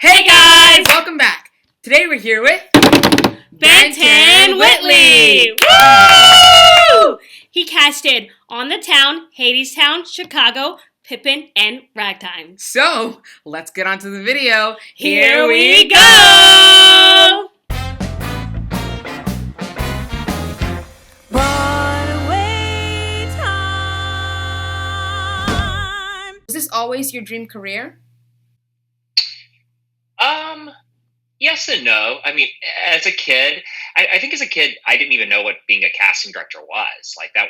Hey guys! Welcome back. Today we're here with Benton Whitley! Woo! He casted On the Town, Hadestown, Chicago, Pippin, and Ragtime. So, let's get on to the video. Here we go! Broadway time! Was this always your dream career? Yes and no. I mean, as a kid, I think as a kid, I didn't even know what being a casting director was. That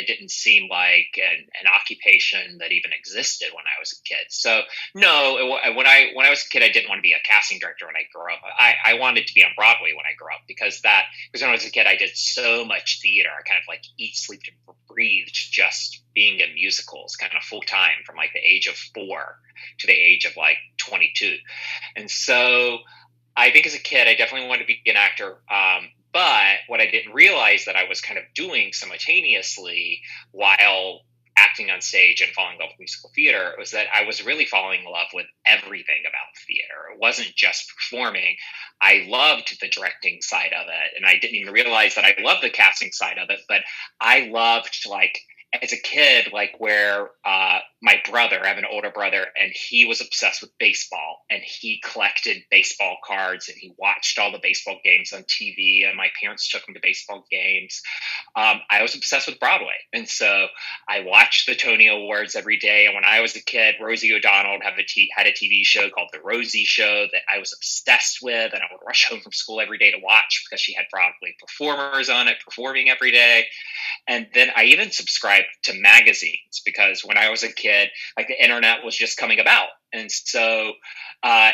didn't seem like an occupation that even existed when I was a kid. So no, when I was a kid, I didn't want to be a casting director when I grew up. I wanted to be on Broadway when I grew up because when I was a kid, I did so much theater. I kind of like eat, slept, and breathed just being in musicals kind of full time from like the age of 4 to the age of like 22. And so I think as a kid, I definitely wanted to be an actor. But what I didn't realize that I was kind of doing simultaneously while acting on stage and falling in love with musical theater was that I was really falling in love with everything about theater. It wasn't just performing. I loved the directing side of it. And I didn't even realize that I loved the casting side of it. But I loved, like, as a kid, like where my brother, I have an older brother, and he was obsessed with baseball, and he collected baseball cards, and he watched all the baseball games on TV, and my parents took him to baseball games. I was obsessed with Broadway, and so I watched the Tony Awards every day. And when I was a kid, Rosie O'Donnell had a TV show called The Rosie Show that I was obsessed with, and I would rush home from school every day to watch because she had Broadway performers on it, performing every day. And then I even subscribed to magazines because when I was a kid, like the internet was just coming about. And so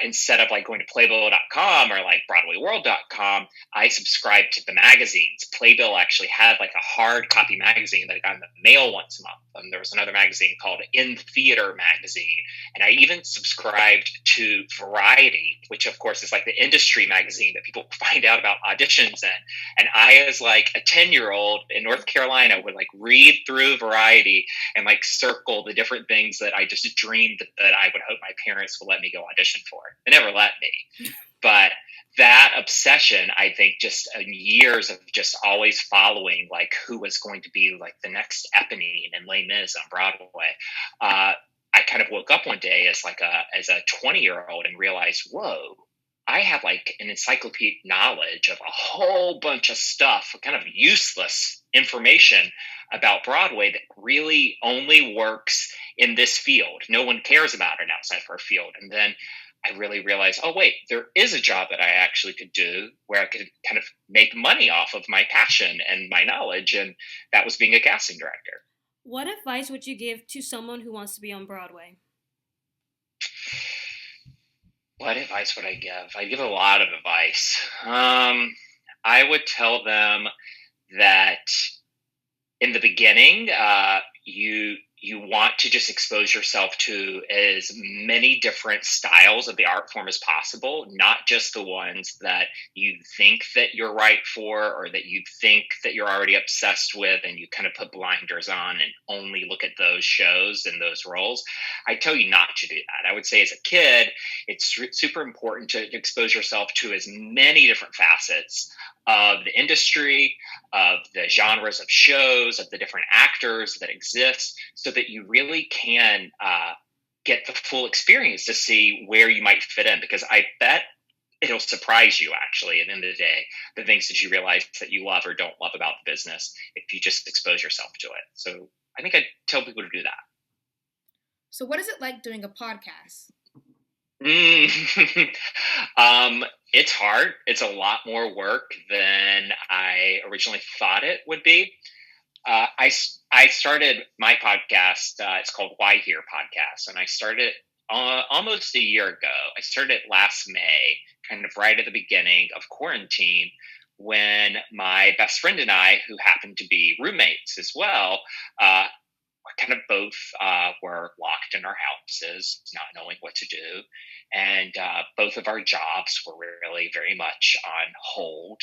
instead of like going to Playbill.com or like BroadwayWorld.com, I subscribed to the magazines. Playbill actually had like a hard copy magazine that I got in the mail once a month. And there was another magazine called In Theater Magazine. And I even subscribed to Variety, which of course is like the industry magazine that people find out about auditions in. And I, as like a 10-year-old in North Carolina, would like read through Variety and like circle the different things that I just dreamed that I would hope my parents would let me go audition for. They never let me. But that obsession, I think, just years of just always following like who was going to be like the next Eponine and Les Mis on Broadway. I kind of woke up one day as a 20-year-old and realized, whoa, I have like an encyclopedic knowledge of a whole bunch of stuff, kind of useless information about Broadway that really only works in this field. No one cares about it outside of our field. And then I really realized, oh, wait, there is a job that I actually could do where I could kind of make money off of my passion and my knowledge. And that was being a casting director. What advice would you give to someone who wants to be on Broadway? What advice would I give? I give a lot of advice. I would tell them that in the beginning, you want to just expose yourself to as many different styles of the art form as possible, not just the ones that you think that you're right for or that you think that you're already obsessed with, and you kind of put blinders on and only look at those shows and those roles. I tell you not to do that. I would say as a kid, it's super important to expose yourself to as many different facets of the industry, of the genres of shows, of the different actors that exist, so that you really can get the full experience to see where you might fit in. Because I bet it'll surprise you, actually, at the end of the day, the things that you realize that you love or don't love about the business if you just expose yourself to it. So I think I'd tell people to do that. So what is it like doing a podcast? It's hard. It's a lot more work than I originally thought it would be. I started my podcast. It's called Why Here Podcast, and I started almost a year ago. I started it last May, kind of right at the beginning of quarantine, when my best friend and I, who happened to be roommates as well, kind of both were locked in our houses, not knowing what to do. And both of our jobs were really very much on hold.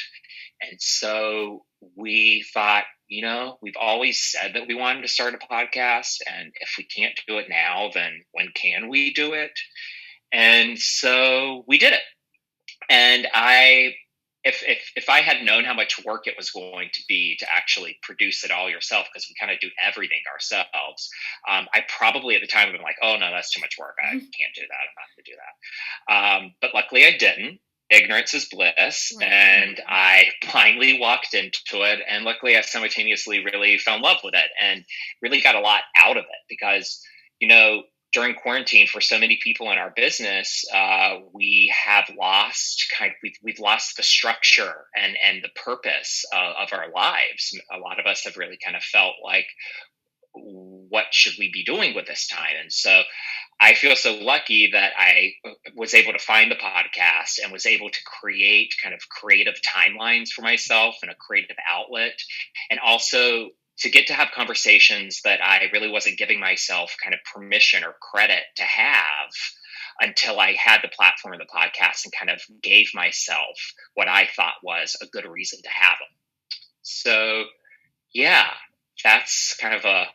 And so we thought, we've always said that we wanted to start a podcast. And if we can't do it now, then when can we do it? And so we did it. And if I had known how much work it was going to be to actually produce it all yourself, because we kind of do everything ourselves, I probably at the time would have been like, oh no, that's too much work. I can't do that. I'm not going to do that. But luckily I didn't. Ignorance is bliss. Right. And I blindly walked into it. And luckily I simultaneously really fell in love with it and really got a lot out of it because, during quarantine for so many people in our business, we have lost we've lost the structure and the purpose of our lives. A lot of us have really kind of felt like, what should we be doing with this time? And so I feel so lucky that I was able to find the podcast and was able to create kind of creative timelines for myself and a creative outlet, and also to get to have conversations that I really wasn't giving myself kind of permission or credit to have until I had the platform of the podcast and kind of gave myself what I thought was a good reason to have them. So yeah, that's kind of a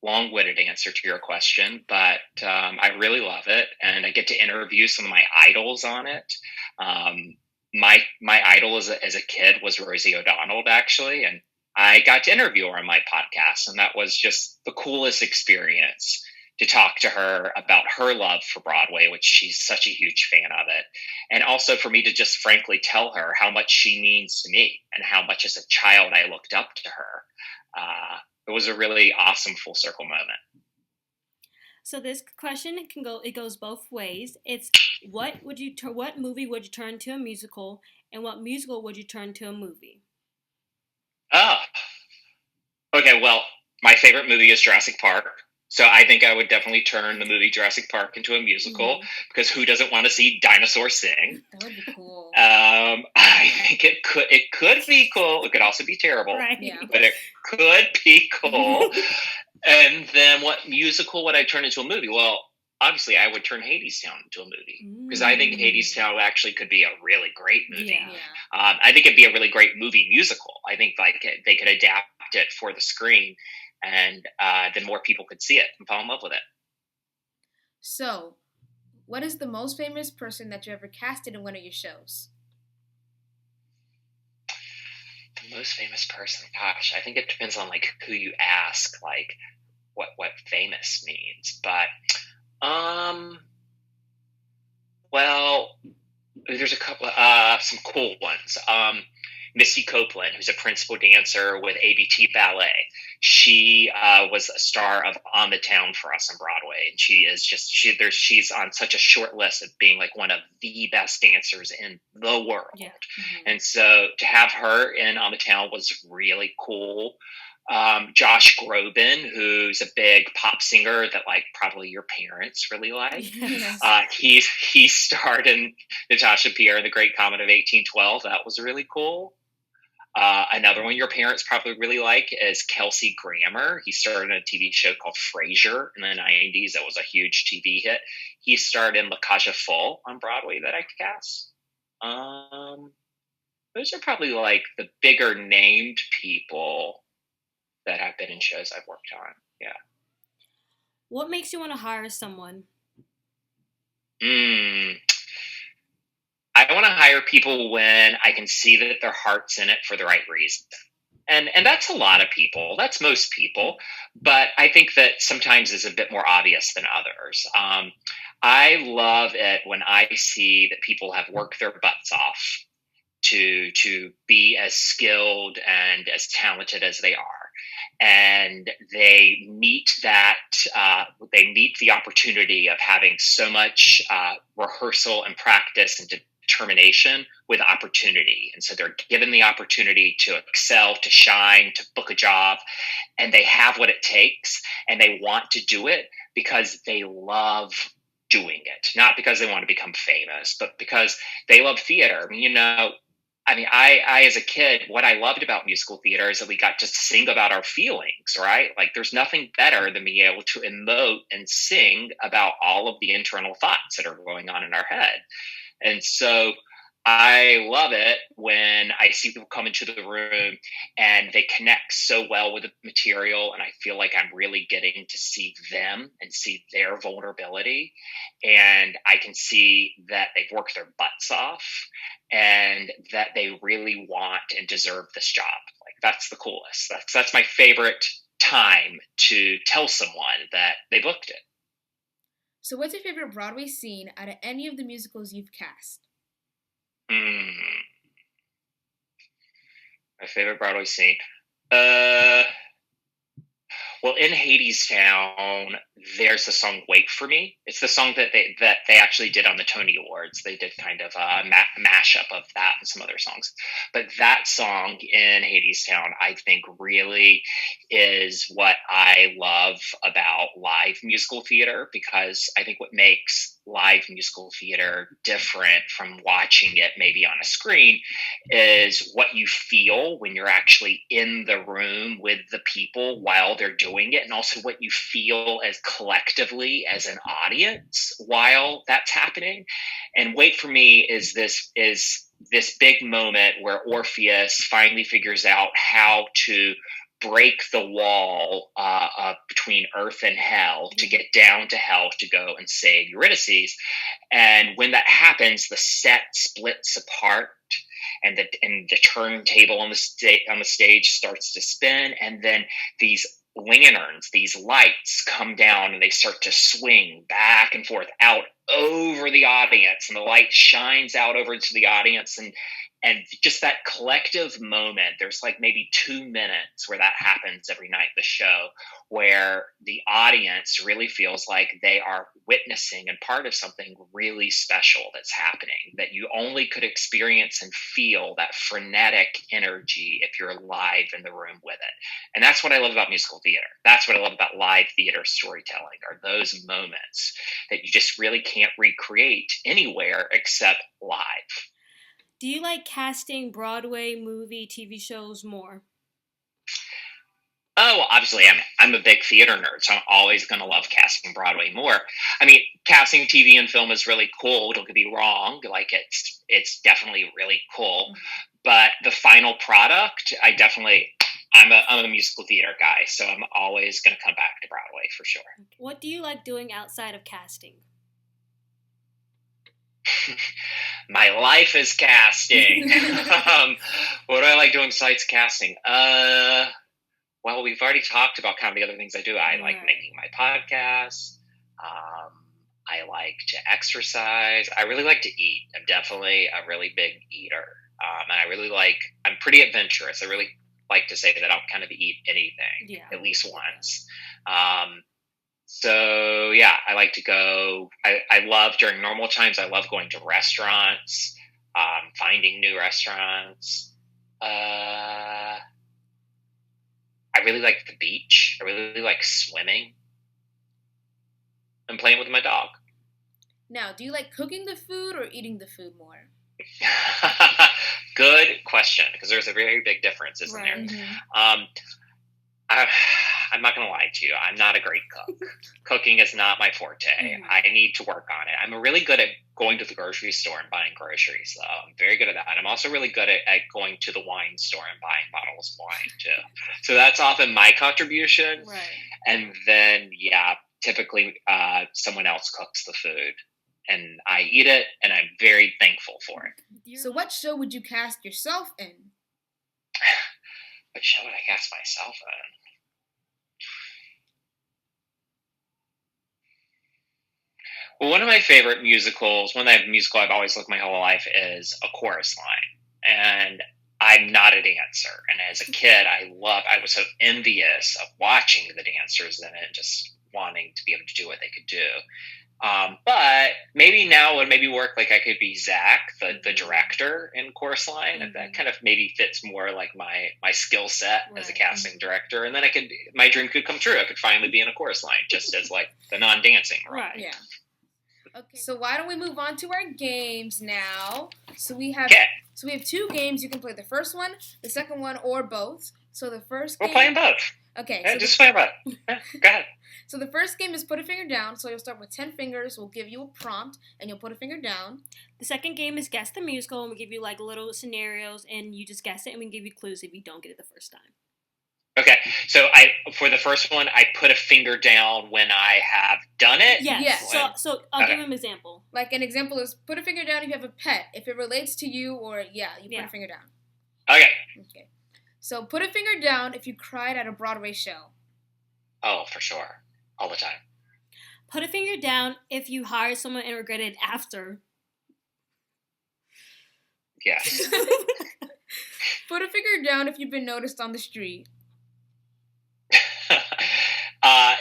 long-winded answer to your question, but I really love it. And I get to interview some of my idols on it. My idol as a kid was Rosie O'Donnell, actually. And I got to interview her on my podcast, and that was just the coolest experience to talk to her about her love for Broadway, which she's such a huge fan of it. And also for me to just frankly tell her how much she means to me and how much as a child I looked up to her. It was a really awesome full circle moment. So this question it goes both ways. It's what movie would you turn to a musical, and what musical would you turn to a movie? Oh, okay. Well, my favorite movie is Jurassic Park. So I think I would definitely turn the movie Jurassic Park into a musical because who doesn't want to see dinosaurs sing? That would be cool. I think it could be cool. It could also be terrible, Right. Yeah. but it could be cool. And then what musical would I turn into a movie? Well, obviously I would turn Hadestown into a movie because I think Hadestown actually could be a really great movie. Yeah. I think it'd be a really great movie musical. I think they could adapt it for the screen, and then more people could see it and fall in love with it. So, what is the most famous person that you ever casted in one of your shows? The most famous person? Gosh, I think it depends on like who you ask, like what famous means. But well, there's a couple some cool ones. Missy Copeland, who's a principal dancer with ABT Ballet. She was a star of On the Town for us on Broadway, and she's on such a short list of being like one of the best dancers in the world. Yeah. Mm-hmm. And so to have her in On the Town was really cool. Josh Groban, who's a big pop singer that like probably your parents really like. Yes. He starred in Natasha Pierre and the Great Comet of 1812. That was really cool. Another one your parents probably really like is Kelsey Grammer. He starred in a TV show called Frasier in the 90s. That was a huge TV hit. He starred in La Cage aux Folles on Broadway that I cast. Those are probably like the bigger named people that have been in shows I've worked on. Yeah. What makes you want to hire someone? I want to hire people when I can see that their heart's in it for the right reason. And that's a lot of people. That's most people. But I think that sometimes is a bit more obvious than others. I love it when I see that people have worked their butts off to be as skilled and as talented as they are. And they meet the opportunity of having so much rehearsal and practice and determination with opportunity. And so they're given the opportunity to excel, to shine, to book a job, and they have what it takes, and they want to do it because they love doing it, not because they want to become famous, but because they love theater. I as a kid, what I loved about musical theater is that we got to sing about our feelings, right? Like there's nothing better than being able to emote and sing about all of the internal thoughts that are going on in our head. And so I love it when I see people come into the room and they connect so well with the material, and I feel like I'm really getting to see them and see their vulnerability. And I can see that they've worked their butts off and that they really want and deserve this job. Like, that's the coolest. That's my favorite time to tell someone that they booked it. So what's your favorite Broadway scene out of any of the musicals you've cast? My favorite Broadway scene. Well, in Hadestown, there's the song "Wait for Me." It's the song that they actually did on the Tony Awards. They did kind of a mashup of that and some other songs. But that song in Hadestown, I think, really is what I love about live musical theater, because I think what makes live musical theater different from watching it maybe on a screen is what you feel when you're actually in the room with the people while they're doing it, and also what you feel as collectively as an audience while that's happening. And Wait for Me is this big moment where Orpheus finally figures out how to break the wall between earth and hell to get down to hell to go and save Eurydice. And when that happens, the set splits apart, and the turntable on the stage starts to spin, and then these lanterns, these lights come down, and they start to swing back and forth out over the audience, and the light shines out over to the audience, and just that collective moment. There's like maybe 2 minutes where that happens every night in the show, where the audience really feels like they are witnessing and part of something really special that's happening, that you only could experience and feel that frenetic energy if you're live in the room with it. And that's what I love about musical theater. That's what I love about live theater storytelling, are those moments that you just really can't recreate anywhere except live. Do you like casting Broadway, movie, TV shows more? Oh, well, obviously, I'm a big theater nerd, so I'm always going to love casting Broadway more. I mean, casting TV and film is really cool. Don't get me wrong; like it's definitely really cool. But the final product, I'm a musical theater guy, so I'm always going to come back to Broadway for sure. What do you like doing outside of casting? My life is casting. What do I like doing besides casting? Well, we've already talked about kind of the other things I do. I like making my podcast. I like to exercise. I really like to eat. I'm definitely a really big eater. And I'm pretty adventurous. I really like to say that I'll kind of eat anything at least once. So yeah, I like to go. I love, during normal times, I love going to restaurants, finding new restaurants. I really like the beach. I really like swimming and playing with my dog. Now, do you like cooking the food or eating the food more? Good question, because there's a very big difference, isn't there? Mm-hmm. I'm not going to lie to you. I'm not a great cook. Cooking is not my forte. Mm-hmm. I need to work on it. I'm really good at going to the grocery store and buying groceries, though. I'm very good at that. I'm also really good at going to the wine store and buying bottles of wine, too. So that's often my contribution. Right. And then, typically someone else cooks the food, and I eat it, and I'm very thankful for it. So what show would you cast yourself in? What show would I cast myself in? Well, one of my favorite musicals, one musical I've always loved my whole life, is A Chorus Line. And I'm not a dancer. And as a kid, I was so envious of watching the dancers in it, just wanting to be able to do what they could do. But maybe now it would maybe work, like I could be Zach, the director in Chorus Line. Mm-hmm. That kind of maybe fits more like my skill set as a casting director. And then my dream could come true. I could finally be in A Chorus Line, just as like the non-dancing role. Right. Yeah. Okay, so why don't we move on to our games now? So we have So we have 2 games. You can play the first one, the second one, or both. So the first game... We'll play them both. Okay. Yeah, So just play them both. Yeah, go ahead. So the first game is put a finger down. So you'll start with 10 fingers. We'll give you a prompt, and you'll put a finger down. The second game is Guess the Musical, and we give you like little scenarios, and you just guess it, and we give you clues if you don't get it the first time. Okay, so for the first one, I put a finger down when I have done it. Yes. Yeah. So I'll give him an example. Like an example is put a finger down if you have a pet. If it relates to you, or you put a finger down. Okay. Okay. So put a finger down if you cried at a Broadway show. Oh, for sure. All the time. Put a finger down if you hired someone and regretted it after. Yes. Put a finger down if you've been noticed on the street.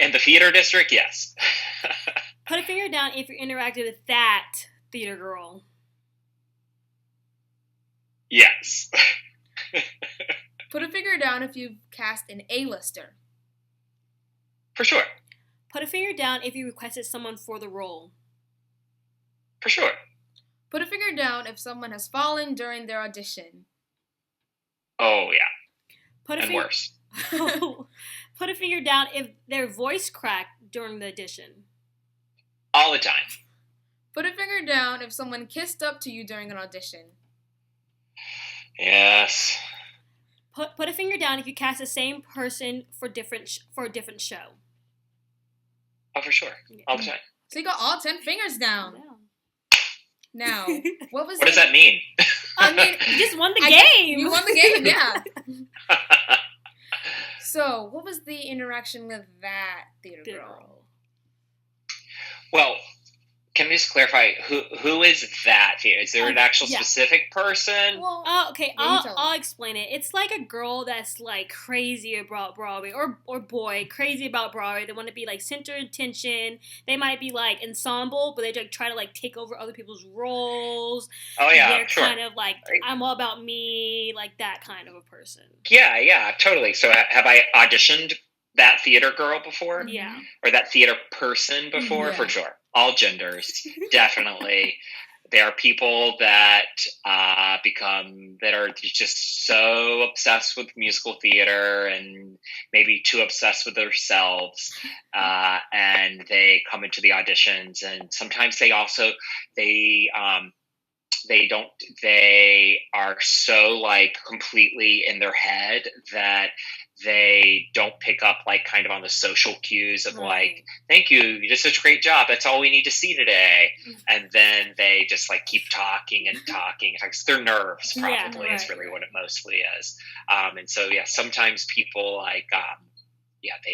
In the theater district, yes. Put a finger down if you interacted with that theater girl. Yes. Put a finger down if you've cast an A-lister. For sure. Put a finger down if you requested someone for the role. For sure. Put a finger down if someone has fallen during their audition. Oh, yeah. Put a And worse. Put a finger down if their voice cracked during the audition. All the time. Put a finger down if someone kissed up to you during an audition. Yes. Put a finger down if you cast the same person for a different show. Oh, for sure. All the time. So you got all 10 fingers down. Yeah. Now, what does that mean? I mean, You just won the game. You won the game, yeah. So, what was the interaction with that theater girl? Can we just clarify who is that here? Is there an actual specific person? Well, okay, I'll explain it. It's like a girl that's like crazy about Broadway, or boy crazy about Broadway. They want to be like center of attention. They might be like ensemble, but they like try to like take over other people's roles. Oh yeah, they're sure. kind of like I'm all about me, like that kind of a person. Yeah, totally. So have I auditioned that theater girl before? Yeah. Or that theater person before? Yeah. For sure. All genders, definitely. There are people that that are just so obsessed with musical theater and maybe too obsessed with themselves, and they come into the auditions, and sometimes they are so like completely in their head that they don't pick up like kind of on the social cues of like, thank you did such a great job, that's all we need to see today. And then they just like keep talking and talking. It's their nerves probably is really what it mostly is. And so sometimes people like they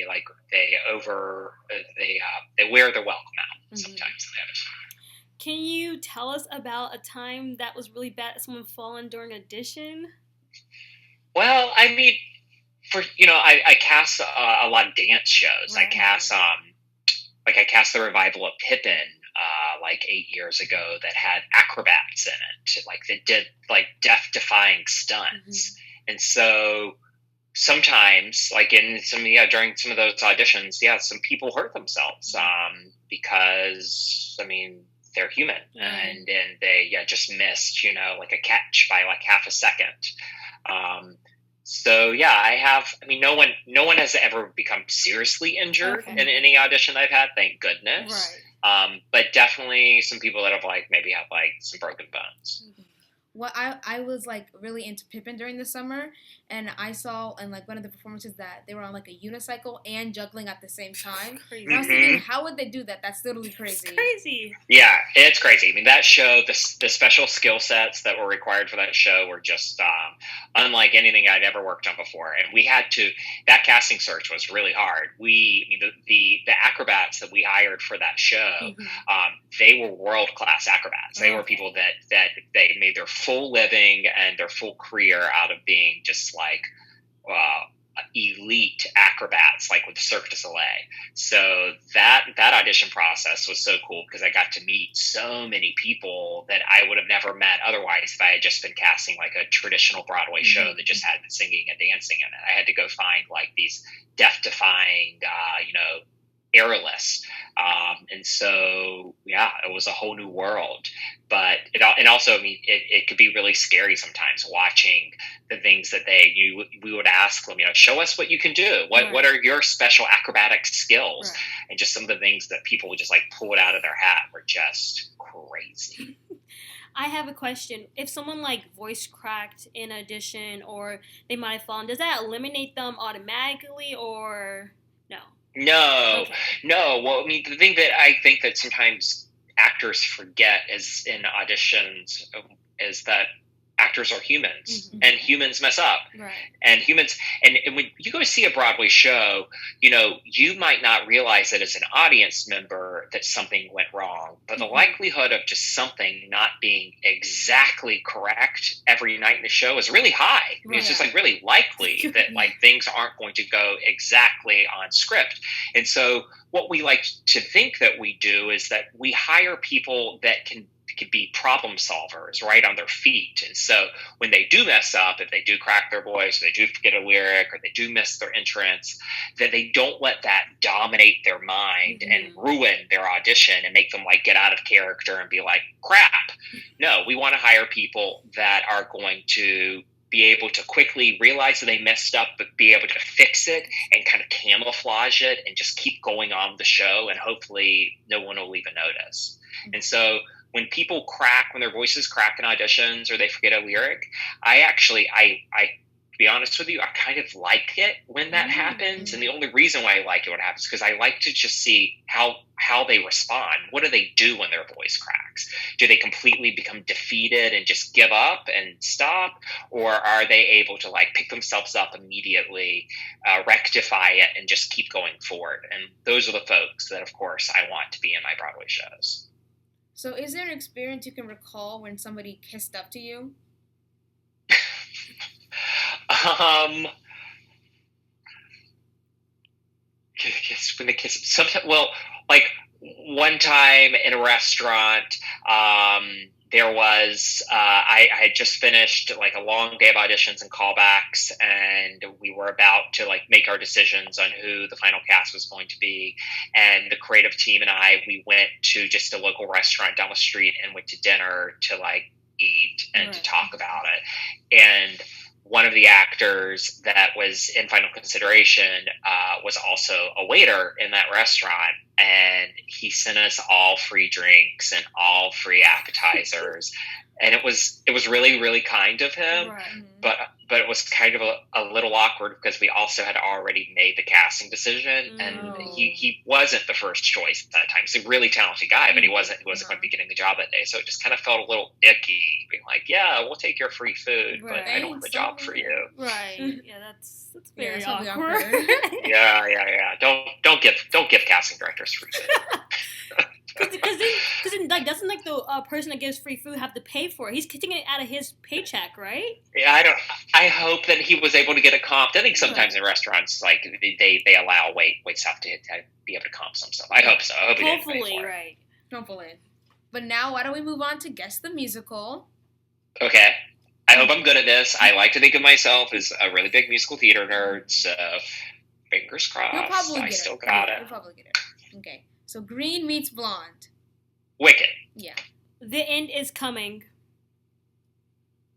wear their welcome out sometimes. Can you tell us about a time that was really bad at someone falling during audition? Well, I mean, I cast a lot of dance shows. Right. I cast the revival of Pippin like 8 years ago that had acrobats in it, like that did like death-defying stunts. And so sometimes, like during some of those auditions, some people hurt themselves because I mean they're human and they just missed like a catch by like half a second. So no one has ever become seriously injured in any audition I've had, thank goodness. Right. But definitely some people that have like maybe have like some broken bones. Well, I was like really into Pippin during the summer, and I saw in like one of the performances that they were on like a unicycle and juggling at the same time. Crazy. And I was thinking, how would they do that? That's totally crazy. It's crazy. Yeah, it's crazy. I mean, that show, the special skill sets that were required for that show were just unlike anything I'd ever worked on before. And that casting search was really hard. The acrobats that we hired for that show, they were world-class acrobats. They were people that they made their full living and their full career out of being just like elite acrobats, like with Cirque du Soleil. So that audition process was so cool because I got to meet so many people that I would have never met otherwise if I had just been casting like a traditional Broadway show that just had singing and dancing in it. I had to go find like these death-defying, airless. And so, yeah, it was a whole new world. But and also, I mean, it could be really scary sometimes watching the things that we would ask them, show us what you can do. What are your special acrobatic skills? Right. And just some of the things that people would just like pull it out of their hat were just crazy. I have a question. If someone like voice cracked in audition or they might have fallen, does that eliminate them automatically or no? No, Okay. no. Well, I mean, the thing that I think that sometimes actors forget is in auditions is that actors are humans, and humans mess up. Right. And humans, and when you go see a Broadway show, you might not realize it as an audience member that something went wrong, but the likelihood of just something not being exactly correct every night in the show is really high. I mean, it's just like really likely that like things aren't going to go exactly on script. And so what we like to think that we do is that we hire people that could be problem solvers right on their feet. And so when they do mess up, if they do crack their voice, or they do forget a lyric, or they do miss their entrance, that they don't let that dominate their mind and ruin their audition and make them like get out of character and be like, crap. No, we want to hire people that are going to be able to quickly realize that they messed up, but be able to fix it and kind of camouflage it and just keep going on the show. And hopefully no one will even notice. And so when people crack, when their voices crack in auditions or they forget a lyric, I to be honest with you, I kind of like it when that happens. And the only reason why I like it when it happens is because I like to just see how they respond. What do they do when their voice cracks? Do they completely become defeated and just give up and stop? Or are they able to like pick themselves up immediately, rectify it, and just keep going forward? And those are the folks that, of course, I want to be in my Broadway shows. So is there an experience you can recall when somebody kissed up to you? When they kiss, sometimes, well, like one time in a restaurant, there was, I had just finished like a long day of auditions and callbacks, and we were about to like make our decisions on who the final cast was going to be. And the creative team and we went to just a local restaurant down the street and went to dinner to like eat and to talk about it. And one of the actors that was in final consideration was also a waiter in that restaurant, and he sent us all free drinks and all free appetizers. And it was really, really kind of him, but it was kind of a little awkward because we also had already made the casting decision, and he wasn't the first choice at that time. He's a really talented guy, but he wasn't going to be getting the job that day. So it just kind of felt a little icky, being like, "Yeah, we'll take your free food, but I don't have a job for you." Right? Yeah, that's very awkward. awkward. Don't give casting directors free food. Because then, like, doesn't like the person that gives free food have to pay for it? He's taking it out of his paycheck, right? Yeah, I hope that he was able to get a comp. I think sometimes in restaurants, like they allow wait staff to be able to comp some stuff. I hope so. I hope he didn't pay for it. Right? Hopefully. But now, why don't we move on to Guess the Musical? Okay. I hope I'm good at this. I like to think of myself as a really big musical theater nerd, so fingers crossed. You'll probably get still got it. You'll probably get it. Okay. So Green meets Blonde. Wicked. Yeah. The End is Coming.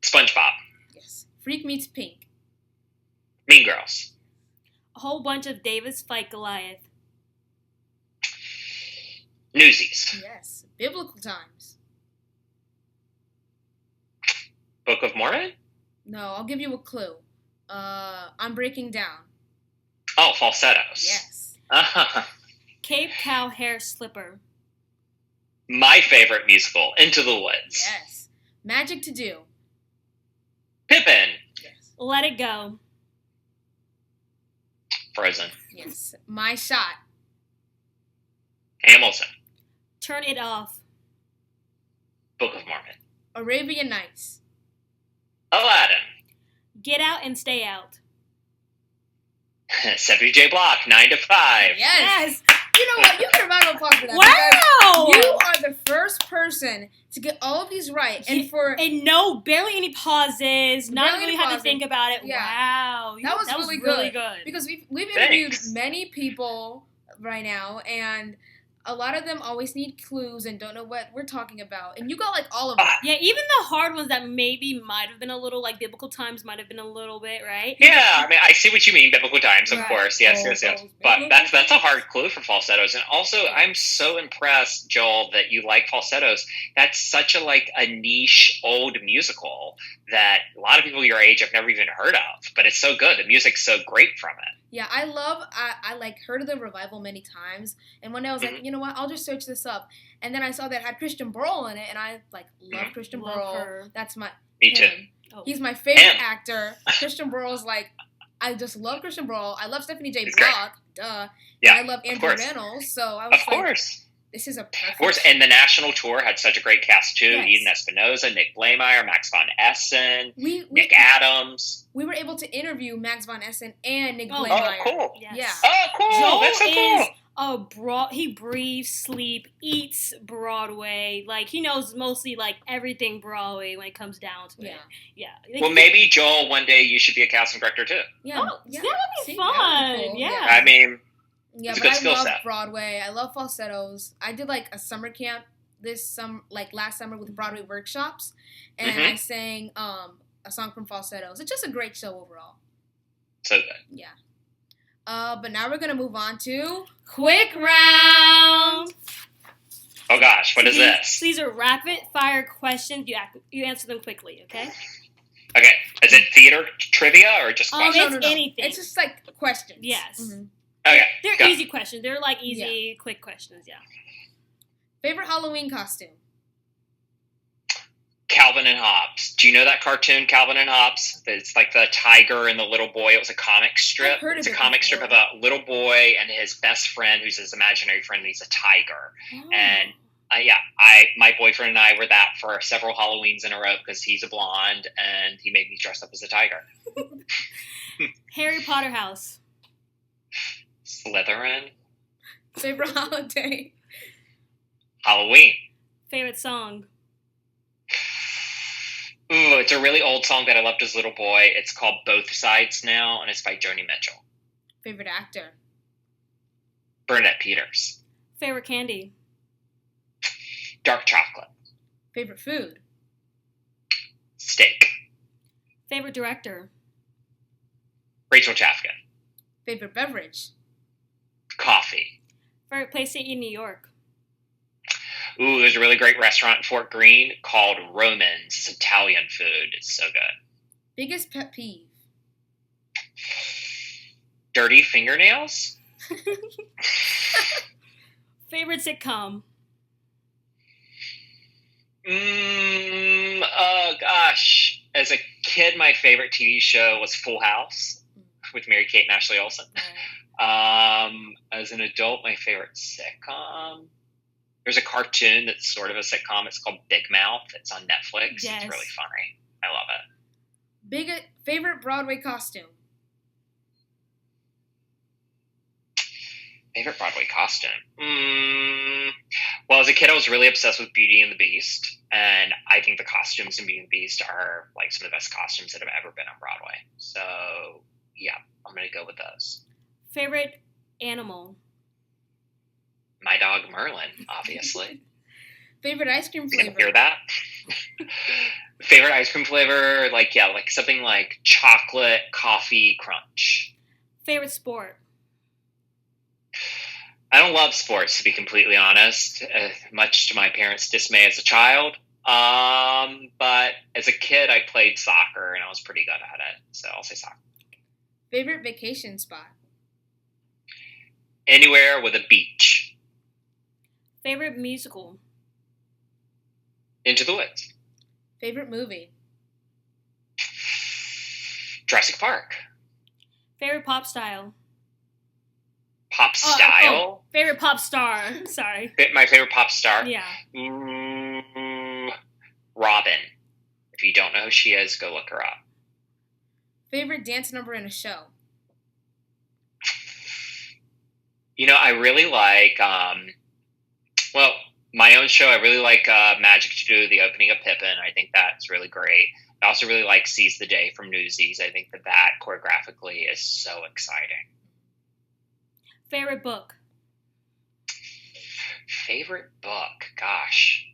SpongeBob. Yes. Freak meets Pink. Mean Girls. A Whole Bunch of Davis Fight Goliath. Newsies. Yes. Biblical Times. Book of Mormon? No, I'll give you a clue. I'm Breaking Down. Oh, Falsettos. Yes. Cape Cow Hair Slipper. My favorite musical, Into the Woods. Yes. Magic to Do. Pippin. Yes. Let It Go. Frozen. Yes. My Shot. Hamilton. Turn It Off. Book of Mormon. Arabian Nights. Aladdin. Get Out and Stay Out. 70J Block, 9 to 5. Yes. You know what? You get a round of applause for that. Wow! You are the first person to get all of these right. And no, barely any pauses. Not Barely really any had to pauses. think about it. Yeah. Wow. That was really good. really good. Because we've interviewed Thanks. many people right now, and a lot of them always need clues and don't know what we're talking about. And you got like all of them. Yeah, even the hard ones that maybe might have been a little, like biblical times might have been a little bit, right? Yeah, I mean, I see what you mean, biblical times, of Right. course. Yes. But that's a hard clue for falsettos. And also, I'm so impressed, Joel, that you like falsettos. That's such a niche old musical that a lot of people your age have never even heard of. But it's so good. The music's so great from it. Yeah, I like heard of the revival many times, and one day I was like, you know what, I'll just search this up, and then I saw that it had Christian Borle in it, and I like love Christian Love Borle. her. That's my Me too. him. Oh. He's my favorite Him. actor. Christian Borle's like, I just love Christian Borle. I love Stephanie J. He's great. Block, duh. Yeah, And I love of Andrew course. Reynolds, so I was Of like, course. this is a perfect. Of course. And the national tour had such a great cast, too. Yes. Eden Espinosa, Nick Blameyer, Max von Essen, we Nick Adams. we were able to interview Max von Essen and Nick Oh, Blameyer. Oh, cool. Yes. Yeah. Oh, cool. Joel That's so cool. is he breathes, sleep, eats Broadway. Like he knows mostly like everything Broadway when it comes down to it. Yeah. Yeah. Well, maybe, Joel, one day you should be a casting director, too. Yeah. Oh, yeah. that would be See, fun. that would be cool. Yeah. I mean, Yeah, It's a but good I skill love set. Broadway. I love falsettos. I did like a summer camp last summer with Broadway workshops, and Mhm. I sang a song from falsettos. It's just a great show overall. so good. Yeah. But now we're gonna move on to Quick round. Oh, gosh. What is These- this? These are rapid fire questions. You answer them quickly, okay? Okay. Is it theater trivia or just Oh, questions? it's anything. It's just like questions. Yes. Mhm. Okay. They're go. easy questions. They're like easy, quick questions. Yeah. Favorite Halloween costume? Calvin and Hobbes. Do you know that cartoon, Calvin and Hobbes? It's like the tiger and the little boy. It was a comic strip. I've heard It's of a it comic strip before. of a little boy and his best friend, who's his imaginary friend, and he's a tiger. Oh. And my boyfriend and I were that for several Halloweens in a row because he's a blonde and he made me dress up as a tiger. Harry Potter house. Slytherin. Favorite holiday? Halloween. Favorite song. Ooh, it's a really old song that I loved as a little boy. It's called Both Sides Now, and it's by Joni Mitchell. Favorite actor? Burnett Peters. Favorite candy. Dark chocolate. Favorite food? Steak. Favorite director. Rachel Chafkin. Favorite beverage? Coffee. Favorite place to eat in New York. Ooh, there's a really great restaurant in Fort Greene called Romans. It's Italian food. It's so good. Biggest pet peeve? Dirty fingernails? Favorite sitcom. Oh gosh. As a kid, my favorite TV show was Full House with Mary Kate and Ashley Olsen. As an adult, my favorite sitcom. There's a cartoon that's sort of a sitcom. It's called Big Mouth. It's on Netflix. Yes. It's really funny. I love it. Favorite Broadway costume? Favorite Broadway costume? Well, as a kid, I was really obsessed with Beauty and the Beast, and I think the costumes in Beauty and the Beast are like some of the best costumes that have ever been on Broadway. So, yeah, I'm going to go with those. Favorite animal. My dog Merlin, obviously. Favorite ice cream You flavor? can hear that? Favorite ice cream flavor? Like something like chocolate coffee crunch. Favorite sport. I don't love sports, to be completely honest, much to my parents' dismay as a child. But as a kid, I played soccer, and I was pretty good at it. So I'll say soccer. Favorite vacation spot? Anywhere with a beach. Favorite musical. Into the Woods. Favorite movie? Jurassic Park. Favorite pop style. Pop style? Favorite pop star. Sorry. My favorite pop star? Yeah. Robin. If you don't know who she is, go look her up. Favorite dance number in a show? You know, I really like, my own show, I really like Magic to Do, the opening of Pippin. I think that's really great. I also really like Seize the Day from Newsies. I think that choreographically is so exciting. Favorite book. Favorite book? Gosh.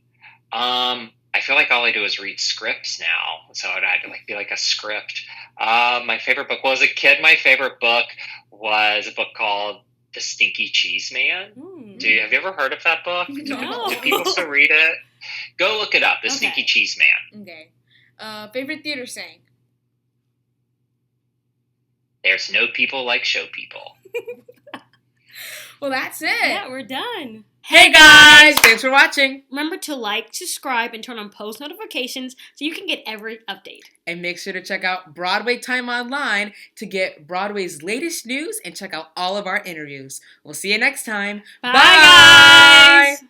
I feel like all I do is read scripts now, so I'd have to be like a script. My favorite book. Well, as a kid, my favorite book was a book called The Stinky Cheese Man. Have you ever heard of that book? No. Do people still read it? Go look it up. The Stinky Cheese Man. Okay. Favorite theater saying? There's no people like show people. Well, that's it. Yeah, we're done. Hey guys, thanks for watching. Remember to like, subscribe, and turn on post notifications so you can get every update. And make sure to check out Broadway Time Online to get Broadway's latest news and check out all of our interviews. We'll see you next time. Bye. Guys!